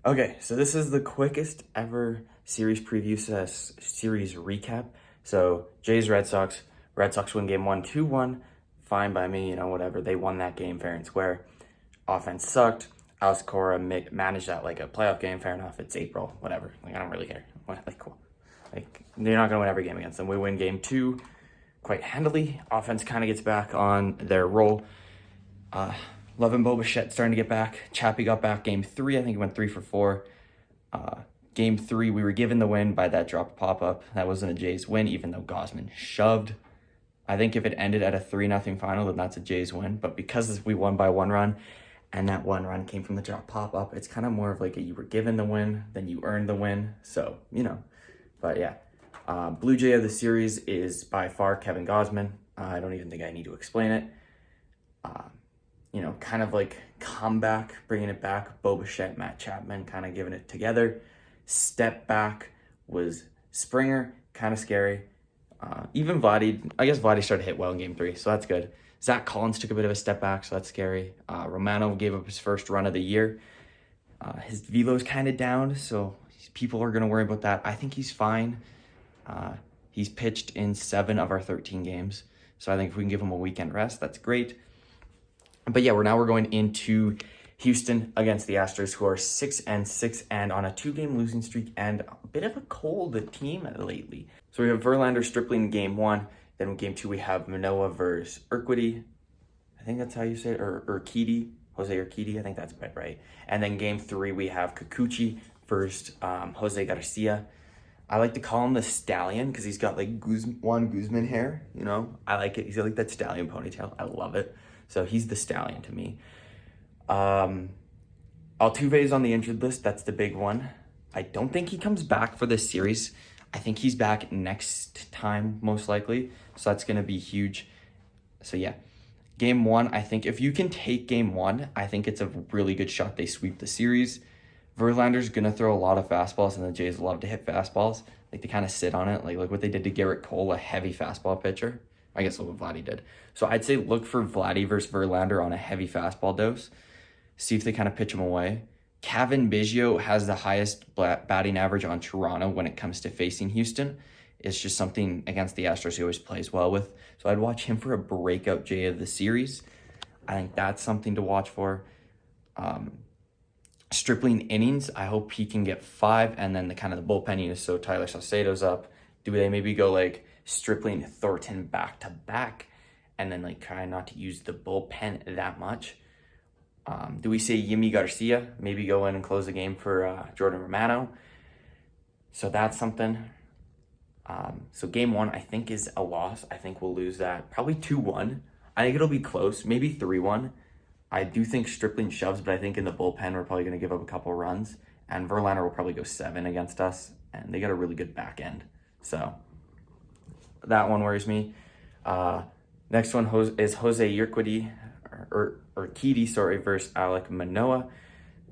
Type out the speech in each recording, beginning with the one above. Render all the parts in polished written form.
Okay, so this is the quickest ever series preview series recap. So Jays Red Sox. Red Sox win game 1, 2-1. Fine by me, whatever. They won that game fair and square. Offense sucked. Alex Cora managed that like a playoff game. Fair enough. It's April, whatever. Like, I don't really care. Like, cool. Like, they're not going to win every game against them. We win game 2 quite handily. Offense kind of gets back on their roll. Love and Bobichette starting to get back. Chappie got back game 3. I think he went 3 for 4. Game 3, we were given the win by that drop pop-up. That wasn't a Jays win, even though Gosman shoved. I think if it ended at a 3-0 final, then that's a Jays win. But because we won by 1 run, and that 1 run came from the drop pop-up, it's kind of more of like you were given the win, then you earned the win. So, But yeah, Blue Jay of the series is by far Kevin Gosman. I don't even think I need to explain it. Kind of like comeback, bringing it back. Bobichette, Matt Chapman kind of giving it together. Step back was Springer, kind of scary. Even Vladdy, I guess Vladdy started to hit well in game 3, so that's good. Zach Collins took a bit of a step back, so that's scary. Romano gave up his first run of the year. His velo's kind of down, so people are going to worry about that. I think he's fine. He's pitched in 7 of our 13 games, so I think if we can give him a weekend rest, that's great. But yeah, we're going into Houston against the Astros, who are 6-6 and on a 2-game losing streak and a bit of a cold team lately. So we have Verlander, Stripling in game 1. Then in game 2, we have Manoah versus Urquidy. I think that's how you say it, or Urquidy, Jose Urquidy. I think that's right. And then game 3, we have Kikuchi versus Jose Garcia. I like to call him the Stallion because he's got like Juan Guzman hair. I like it. He's got like that Stallion ponytail. I love it. So he's the Stallion to me. Altuve's on the injured list. That's the big one. I don't think he comes back for this series. I think he's back next time, most likely. So that's going to be huge. So yeah, game 1, I think if you can take game 1, I think it's a really good shot they sweep the series. Verlander's going to throw a lot of fastballs, and the Jays love to hit fastballs. Like, they kind of sit on it. Like, look what they did to Garrett Cole, a heavy fastball pitcher. I guess look what Vladdy did. So I'd say look for Vladdy versus Verlander on a heavy fastball dose. See if they kind of pitch him away. Cavan Biggio has the highest batting average on Toronto when it comes to facing Houston. It's just something against the Astros he always plays well with. So I'd watch him for a breakout J of the series. I think that's something to watch for. Stripling innings, I hope he can get 5. And then the bullpen unit, so Tyler Saucedo's up. Do they maybe go like Stripling, Thornton back-to-back, and then like try not to use the bullpen that much? Do we say Yimi Garcia? Maybe go in and close the game for Jordan Romano. So that's something. So game 1, I think, is a loss. I think we'll lose that. Probably 2-1. I think it'll be close. Maybe 3-1. I do think Stripling shoves, but I think in the bullpen, we're probably going to give up a couple runs. And Verlander will probably go 7 against us. And they got a really good back end. So that one worries me. Next one is Jose Urquidy, versus Alek Manoah.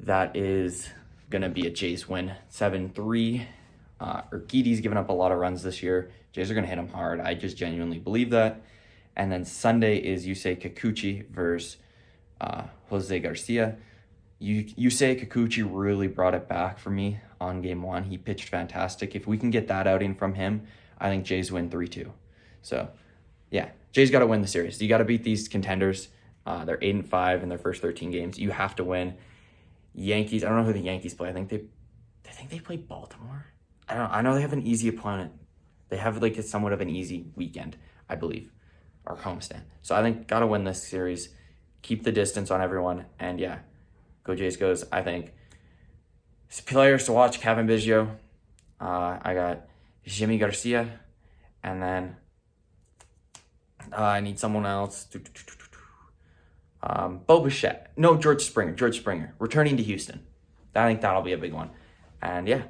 That is going to be a Jays win, 7-3. Urquidy's given up a lot of runs this year. Jays are going to hit him hard. I just genuinely believe that. And then Sunday is Yusei Kikuchi versus Jose Garcia. Yusei Kikuchi really brought it back for me on game 1. He pitched fantastic. If we can get that outing from him, I think Jays win 3-2. So, yeah, Jays got to win the series. You got to beat these contenders. They're 8-5 in their first 13 games. You have to win. Yankees, I don't know who the Yankees play. I think they play Baltimore. I don't know. I know they have an easy opponent. They have like somewhat of an easy weekend, I believe, or homestand. So I think got to win this series. Keep the distance on everyone. And yeah, go Jays goes. I think players to watch: Cavan Biggio. I got Yimi Garcia. And then I need someone else. Bobichette. No, George Springer. Returning to Houston. I think that'll be a big one. And yeah.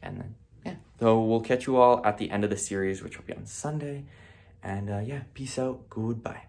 And then, yeah. So we'll catch you all at the end of the series, which will be on Sunday. And yeah, peace out. Goodbye.